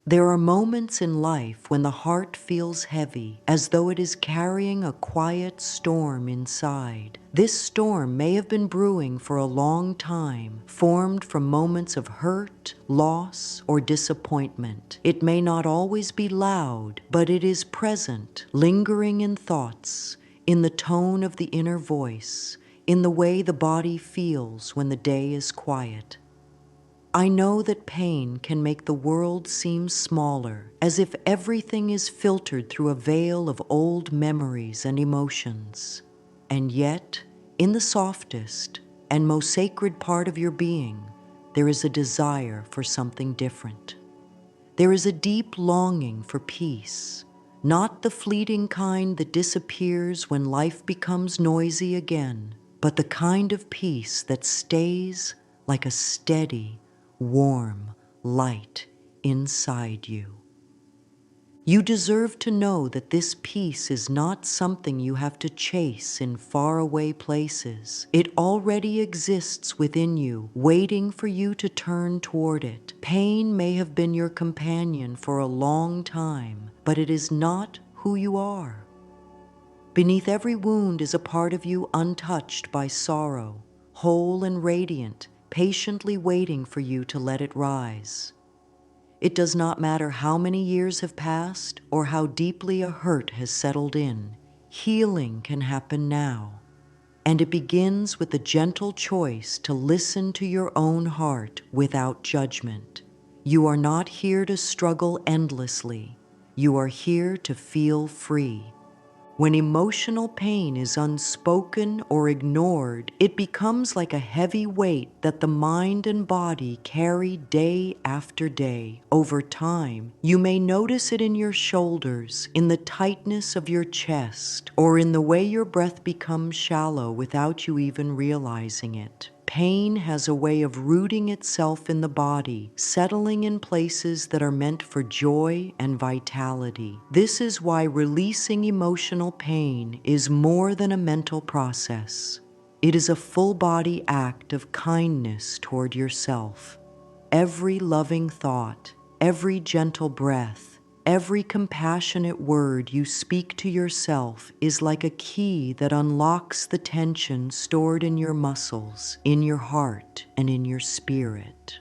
There are moments in life when the heart feels heavy, as though it is carrying a quiet storm inside. This storm may have been brewing for a long time, formed from moments of hurt, loss, or disappointment. It may not always be loud, but it is present, lingering in thoughts, in the tone of the inner voice, in the way the body feels when the day is quiet. I know that pain can make the world seem smaller, as if everything is filtered through a veil of old memories and emotions. And yet, in the softest and most sacred part of your being, there is a desire for something different. There is a deep longing for peace, not the fleeting kind that disappears when life becomes noisy again, but the kind of peace that stays like a steady, warm light inside you. You deserve to know that this peace is not something you have to chase in faraway places. It already exists within you, waiting for you to turn toward it. Pain may have been your companion for a long time, but it is not who you are. Beneath every wound is a part of you untouched by sorrow, whole and radiant, patiently waiting for you to let it rise. It does not matter how many years have passed or how deeply a hurt has settled in. Healing can happen now, and it begins with the gentle choice to listen to your own heart without judgment. You are not here to struggle endlessly. You are here to feel free. When emotional pain is unspoken or ignored, it becomes like a heavy weight that the mind and body carry day after day. Over time, you may notice it in your shoulders, in the tightness of your chest, or in the way your breath becomes shallow without you even realizing it. Pain has a way of rooting itself in the body, settling in places that are meant for joy and vitality. This is why releasing emotional pain is more than a mental process. It is a full-body act of kindness toward yourself. Every loving thought, every gentle breath, every compassionate word you speak to yourself is like a key that unlocks the tension stored in your muscles, in your heart, and in your spirit.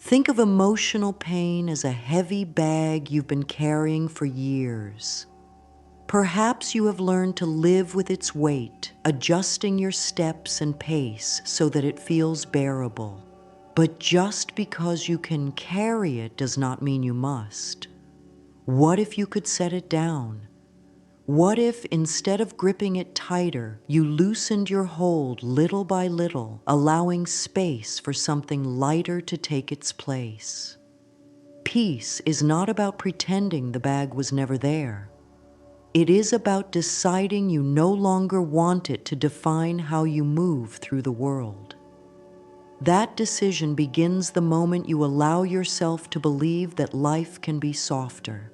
Think of emotional pain as a heavy bag you've been carrying for years. Perhaps you have learned to live with its weight, adjusting your steps and pace so that it feels bearable. But just because you can carry it does not mean you must. What if you could set it down? What if, instead of gripping it tighter, you loosened your hold little by little, allowing space for something lighter to take its place? Peace is not about pretending the bag was never there. It is about deciding you no longer want it to define how you move through the world. That decision begins the moment you allow yourself to believe that life can be softer.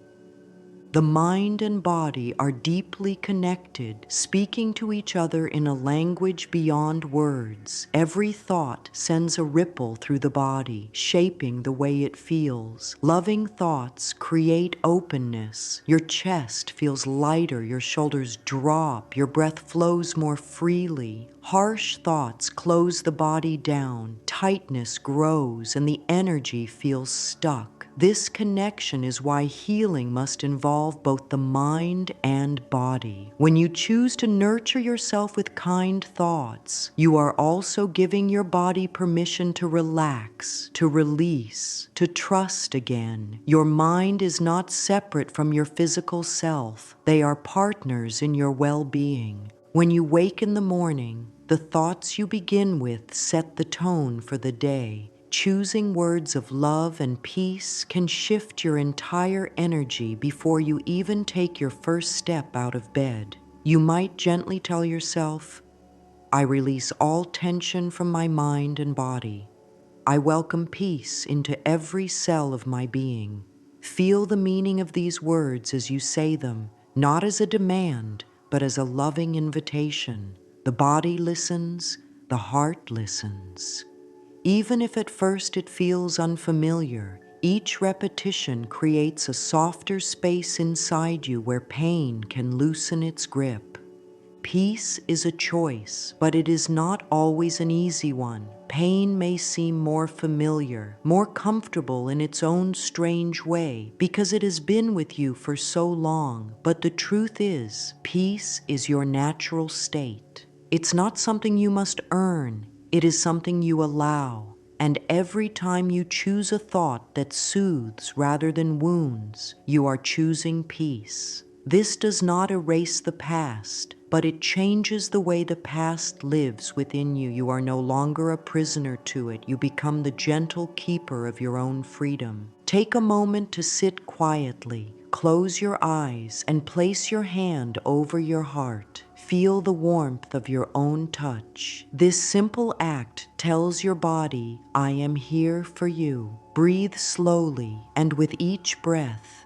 The mind and body are deeply connected, speaking to each other in a language beyond words. Every thought sends a ripple through the body, shaping the way it feels. Loving thoughts create openness. Your chest feels lighter, your shoulders drop, your breath flows more freely. Harsh thoughts close the body down, tightness grows, and the energy feels stuck. This connection is why healing must involve both the mind and body. When you choose to nurture yourself with kind thoughts, you are also giving your body permission to relax, to release, to trust again. Your mind is not separate from your physical self. They are partners in your well-being. When you wake in the morning, the thoughts you begin with set the tone for the day. Choosing words of love and peace can shift your entire energy before you even take your first step out of bed. You might gently tell yourself, I release all tension from my mind and body. I welcome peace into every cell of my being. Feel the meaning of these words as you say them, not as a demand, but as a loving invitation. The body listens, the heart listens. Even if at first it feels unfamiliar, Each repetition creates a softer space inside you where pain can loosen its grip. Peace is a choice, but it is not always an easy one. Pain may seem more familiar, more comfortable in its own strange way, because it has been with you for so long. But the truth is, peace is your natural state. It's not something you must earn, it is something you allow. And every time you choose a thought that soothes rather than wounds, you are choosing peace. This does not erase the past, but it changes the way the past lives within you. You are no longer a prisoner to it. You become the gentle keeper of your own freedom. Take a moment to sit quietly. Close your eyes and place your hand over your heart. Feel the warmth of your own touch. This simple act tells your body, I am here for you. Breathe slowly, and with each breath,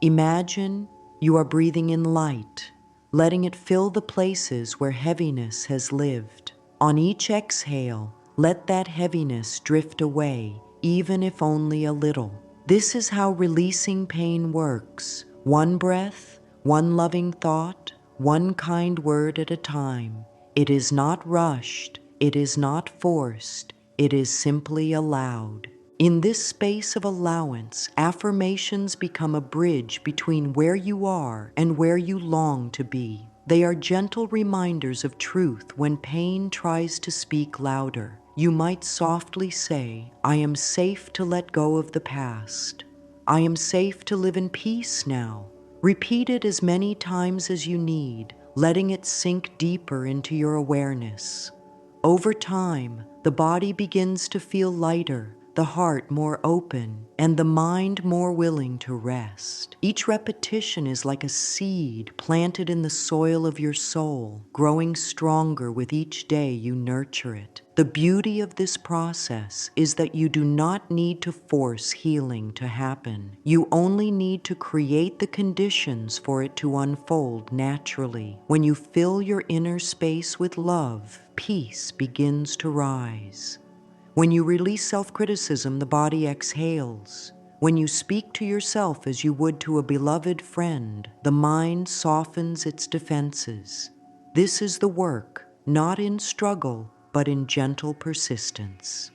imagine you are breathing in light, letting it fill the places where heaviness has lived. On each exhale, let that heaviness drift away, even if only a little. This is how releasing pain works. One breath, one loving thought, one kind word at a time. It is not rushed, it is not forced, it is simply allowed. In this space of allowance, affirmations become a bridge between where you are and where you long to be. They are gentle reminders of truth when pain tries to speak louder. You might softly say, I am safe to let go of the past. I am safe to live in peace now. Repeat it as many times as you need, letting it sink deeper into your awareness. Over time, the body begins to feel lighter, the heart more open, and the mind more willing to rest. Each repetition is like a seed planted in the soil of your soul, growing stronger with each day you nurture it. The beauty of this process is that you do not need to force healing to happen. You only need to create the conditions for it to unfold naturally. When you fill your inner space with love, peace begins to rise. When you release self-criticism, the body exhales. When you speak to yourself as you would to a beloved friend, the mind softens its defenses. This is the work, not in struggle, but in gentle persistence.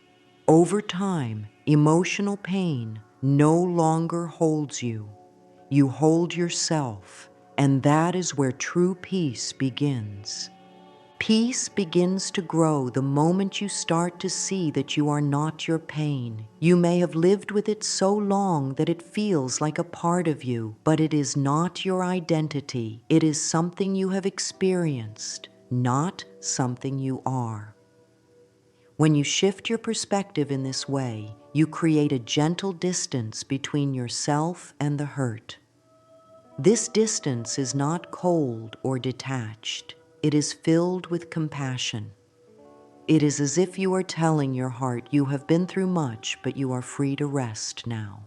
Over time, emotional pain no longer holds you. You hold yourself, and that is where true peace begins. Peace begins to grow the moment you start to see that you are not your pain. You may have lived with it so long that it feels like a part of you, but it is not your identity. It is something you have experienced, not something you are. When you shift your perspective in this way, you create a gentle distance between yourself and the hurt. This distance is not cold or detached. It is filled with compassion. It is as if you are telling your heart you have been through much, but you are free to rest now.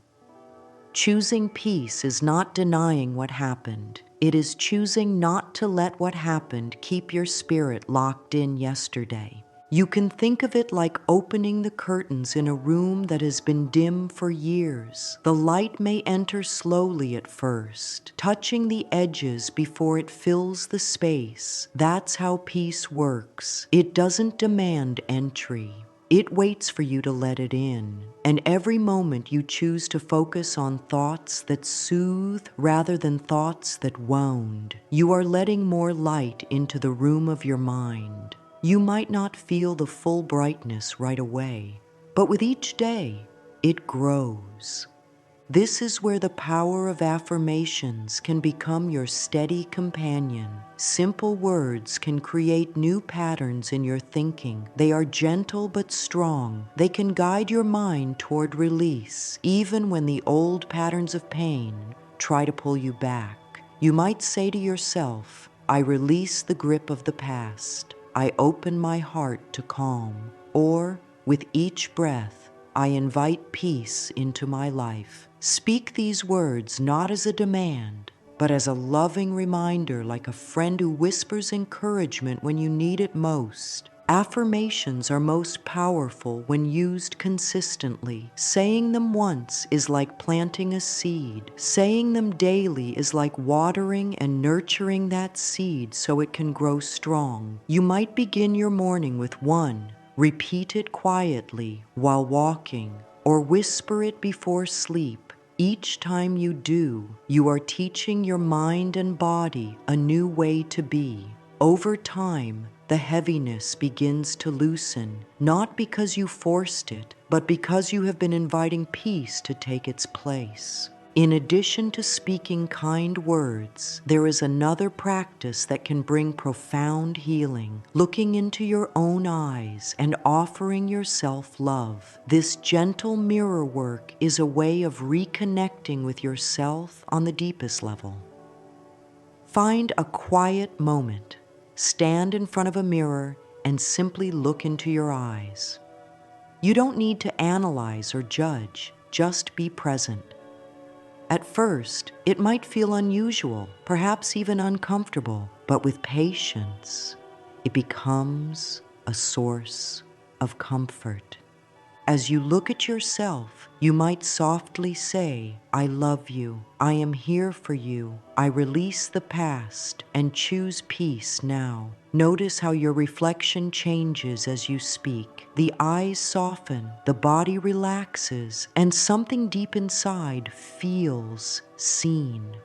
Choosing peace is not denying what happened. It is choosing not to let what happened keep your spirit locked in yesterday. You can think of it like opening the curtains in a room that has been dim for years. The light may enter slowly at first, touching the edges before it fills the space. That's how peace works. It doesn't demand entry. It waits for you to let it in. And every moment you choose to focus on thoughts that soothe rather than thoughts that wound, you are letting more light into the room of your mind. You might not feel the full brightness right away, but with each day, it grows. This is where the power of affirmations can become your steady companion. Simple words can create new patterns in your thinking. They are gentle but strong. They can guide your mind toward release, even when the old patterns of pain try to pull you back. You might say to yourself, I release the grip of the past. I open my heart to calm. Or, with each breath, I invite peace into my life. Speak these words not as a demand, but as a loving reminder, like a friend who whispers encouragement when you need it most. Affirmations are most powerful when used consistently. Saying them once is like planting a seed. Saying them daily is like watering and nurturing that seed so it can grow strong. You might begin your morning with one. Repeat it quietly while walking, or whisper it before sleep. Each time you do, you are teaching your mind and body a new way to be. Over time, the heaviness begins to loosen, not because you forced it, but because you have been inviting peace to take its place. In addition to speaking kind words, there is another practice that can bring profound healing: looking into your own eyes and offering yourself love. This gentle mirror work is a way of reconnecting with yourself on the deepest level. Find a quiet moment. Stand in front of a mirror and simply look into your eyes. You don't need to analyze or judge, just be present. At first, it might feel unusual, perhaps even uncomfortable, but with patience, it becomes a source of comfort. As you look at yourself, you might softly say, "I love you. I am here for you. I release the past and choose peace now." Notice how your reflection changes as you speak. The eyes soften, the body relaxes, and something deep inside feels seen.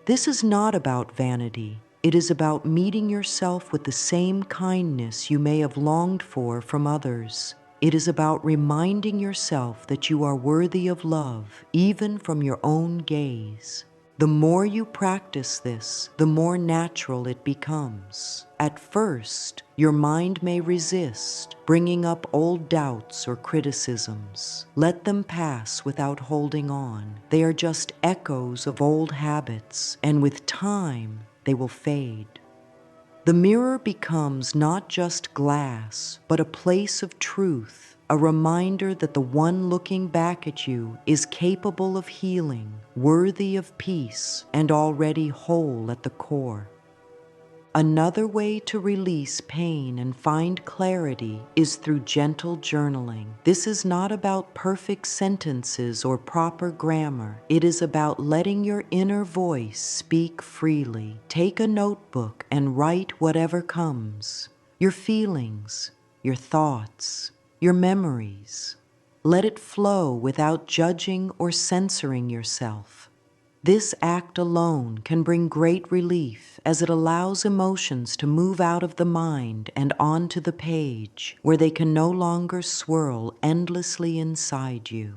This is not about vanity. It is about meeting yourself with the same kindness you may have longed for from others. It is about reminding yourself that you are worthy of love, even from your own gaze. The more you practice this, the more natural it becomes. At first, your mind may resist, bringing up old doubts or criticisms. Let them pass without holding on. They are just echoes of old habits, and with time, they will fade. The mirror becomes not just glass, but a place of truth, a reminder that the one looking back at you is capable of healing, worthy of peace, and already whole at the core. Another way to release pain and find clarity is through gentle journaling. This is not about perfect sentences or proper grammar. It is about letting your inner voice speak freely. Take a notebook and write whatever comes. Your feelings, your thoughts, your memories. Let it flow without judging or censoring yourself. This act alone can bring great relief, as it allows emotions to move out of the mind and onto the page, where they can no longer swirl endlessly inside you.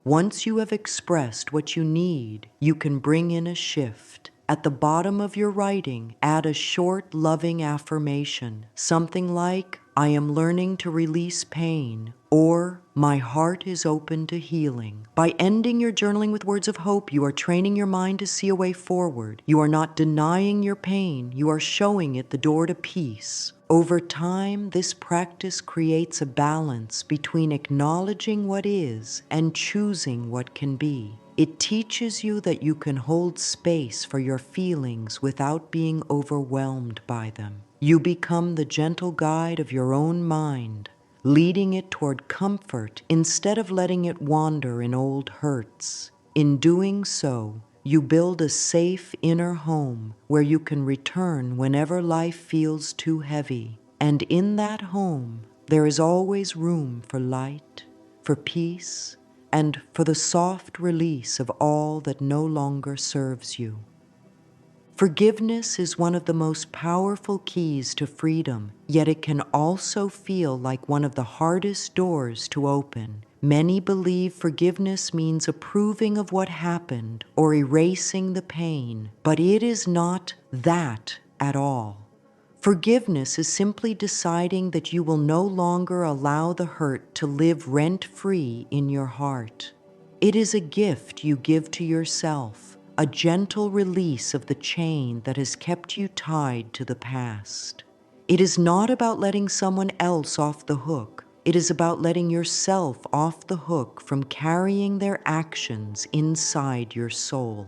Once you have expressed what you need, you can bring in a shift. At the bottom of your writing, add a short, loving affirmation, something like, "I am learning to release pain," or "My heart is open to healing." By ending your journaling with words of hope, you are training your mind to see a way forward. You are not denying your pain, you are showing it the door to peace. Over time, this practice creates a balance between acknowledging what is and choosing what can be. It teaches you that you can hold space for your feelings without being overwhelmed by them. You become the gentle guide of your own mind, leading it toward comfort instead of letting it wander in old hurts. In doing so, you build a safe inner home where you can return whenever life feels too heavy. And in that home, there is always room for light, for peace, and for the soft release of all that no longer serves you. Forgiveness is one of the most powerful keys to freedom, yet it can also feel like one of the hardest doors to open. Many believe forgiveness means approving of what happened or erasing the pain, but it is not that at all. Forgiveness is simply deciding that you will no longer allow the hurt to live rent-free in your heart. It is a gift you give to yourself, a gentle release of the chain that has kept you tied to the past. It is not about letting someone else off the hook. It is about letting yourself off the hook from carrying their actions inside your soul.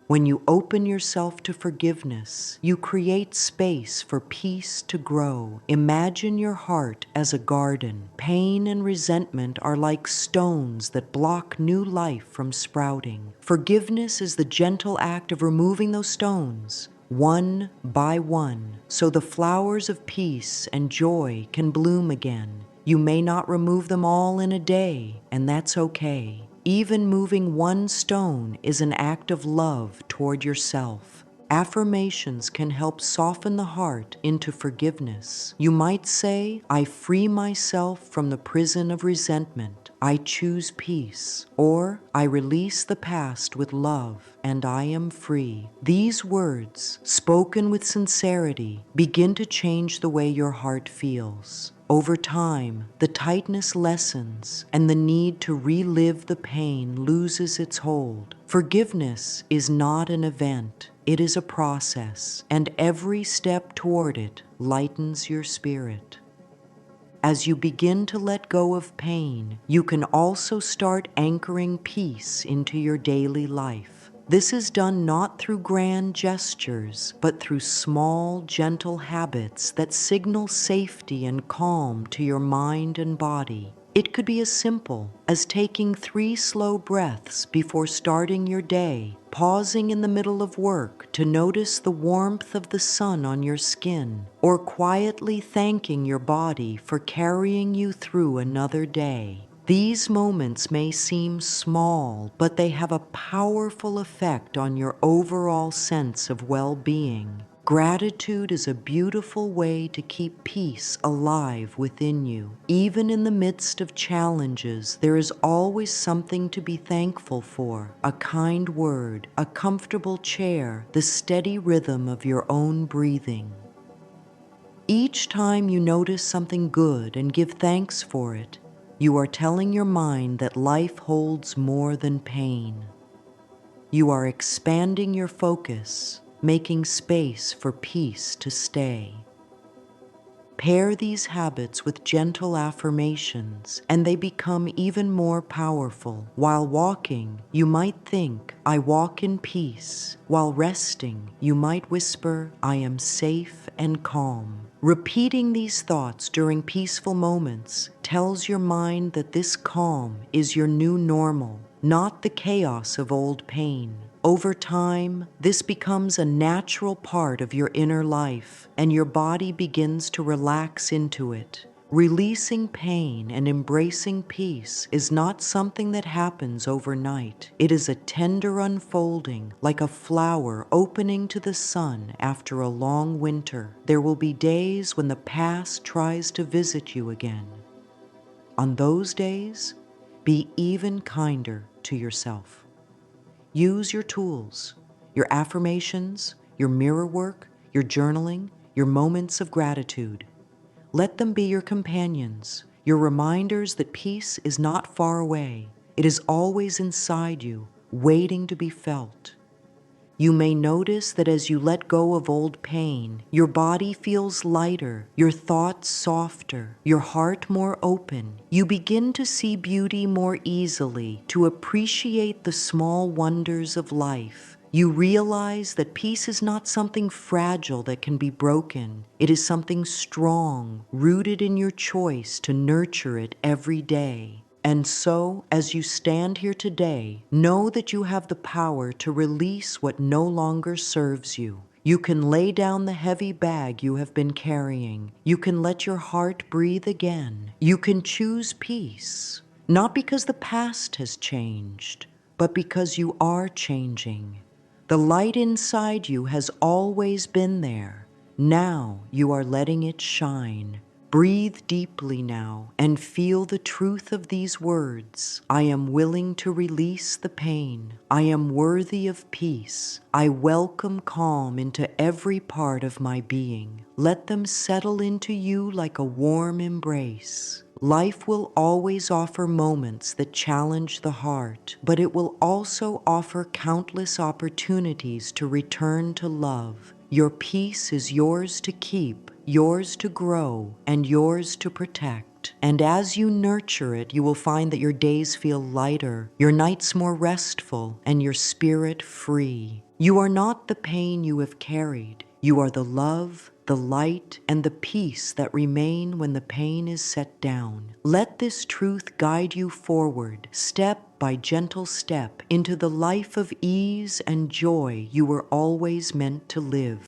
When you open yourself to forgiveness, you create space for peace to grow. Imagine your heart as a garden. Pain and resentment are like stones that block new life from sprouting. Forgiveness is the gentle act of removing those stones, one by one, so the flowers of peace and joy can bloom again. You may not remove them all in a day, and that's okay. Even moving one stone is an act of love toward yourself. Affirmations can help soften the heart into forgiveness. You might say, I free myself from the prison of resentment. I choose peace. Or, I release the past with love, and I am free. These words, spoken with sincerity, begin to change the way your heart feels. Over time, the tightness lessens and the need to relive the pain loses its hold. Forgiveness is not an event, it is a process, and every step toward it lightens your spirit. As you begin to let go of pain, you can also start anchoring peace into your daily life. This is done not through grand gestures, but through small, gentle habits that signal safety and calm to your mind and body. It could be as simple as taking 3 slow breaths before starting your day, pausing in the middle of work to notice the warmth of the sun on your skin, or quietly thanking your body for carrying you through another day. These moments may seem small, but they have a powerful effect on your overall sense of well-being. Gratitude is a beautiful way to keep peace alive within you. Even in the midst of challenges, there is always something to be thankful for: a kind word, a comfortable chair, the steady rhythm of your own breathing. Each time you notice something good and give thanks for it, you are telling your mind that life holds more than pain. You are expanding your focus, making space for peace to stay. Pair these habits with gentle affirmations, and they become even more powerful. While walking, you might think, I walk in peace. While resting, you might whisper, I am safe and calm. Repeating these thoughts during peaceful moments tells your mind that this calm is your new normal, not the chaos of old pain. Over time, this becomes a natural part of your inner life, and your body begins to relax into it. Releasing pain and embracing peace is not something that happens overnight. It is a tender unfolding, like a flower opening to the sun after a long winter. There will be days when the past tries to visit you again. On those days, be even kinder to yourself. Use your tools, your affirmations, your mirror work, your journaling, your moments of gratitude. Let them be your companions, your reminders that peace is not far away. It is always inside you, waiting to be felt. You may notice that as you let go of old pain, your body feels lighter, your thoughts softer, your heart more open. You begin to see beauty more easily, to appreciate the small wonders of life. You realize that peace is not something fragile that can be broken. It is something strong, rooted in your choice to nurture it every day. And so, as you stand here today, know that you have the power to release what no longer serves you. You can lay down the heavy bag you have been carrying. You can let your heart breathe again. You can choose peace, not because the past has changed, but because you are changing. The light inside you has always been there. Now you are letting it shine. Breathe deeply now and feel the truth of these words. I am willing to release the pain. I am worthy of peace. I welcome calm into every part of my being. Let them settle into you like a warm embrace. Life will always offer moments that challenge the heart, but it will also offer countless opportunities to return to love. Your peace is yours to keep, yours to grow, and yours to protect. And as you nurture it, you will find that your days feel lighter, your nights more restful, and your spirit free. You are not the pain you have carried. You are the love, the light, and the peace that remain when the pain is set down. Let this truth guide you forward, step by gentle step, into the life of ease and joy you were always meant to live.